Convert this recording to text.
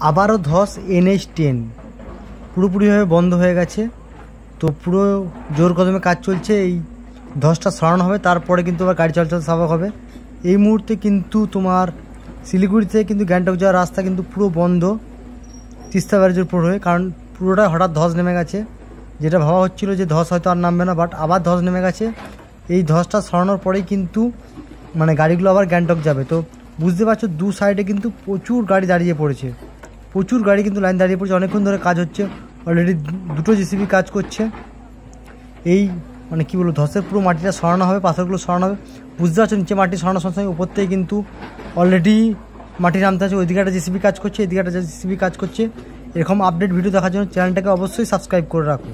আবারও ধস NH10 পুরোপুরিভাবে বন্ধ হয়ে গেছে। তো পুরো জোর কদমে কাজ চলছে। এই ধসটা সরানো হবে, তারপরে কিন্তু আবার গাড়ি চলাচল স্বাভাবিক হবে। এই মুহূর্তে কিন্তু তোমার শিলিগুড়ি থেকে কিন্তু গ্যাংটক যাওয়ার রাস্তা কিন্তু পুরো বন্ধ তিস্তা ব্যারেজের উপর হয়ে, কারণ পুরোটা হঠাৎ ধস নেমে গেছে। যেটা ভাবা হচ্ছিল যে ধস হয়তো আর নামবে না, বাট আবার ধস নেমে গেছে। এই ধসটা সরানোর পরেই কিন্তু মানে গাড়িগুলো আবার গ্যাংটক যাবে। তো বুঝতে পারছো দু সাইডে কিন্তু প্রচুর গাড়ি দাঁড়িয়ে পড়েছে, প্রচুর গাড়ি কিন্তু লাইন দাঁড়িয়ে পড়েছে। অনেকক্ষণ ধরে কাজ হচ্ছে, অলরেডি দুটো JCB কাজ করছে। এই মানে কী বলবো, ধসের পুরো মাটিটা সরানো হবে, পাথরগুলো সরানো হবে। বুঝতে পারছো নিচে মাটি সরানোর সঙ্গে সঙ্গে উপর থেকে কিন্তু অলরেডি মাটি নামতে আছে। ওইদিকে একটা JCB কাজ করছে, এদিকে একটা JCB কাজ করছে। এরকম আপডেট ভিডিও দেখার জন্য চ্যানেলটাকে অবশ্যই সাবস্ক্রাইব করে রাখো।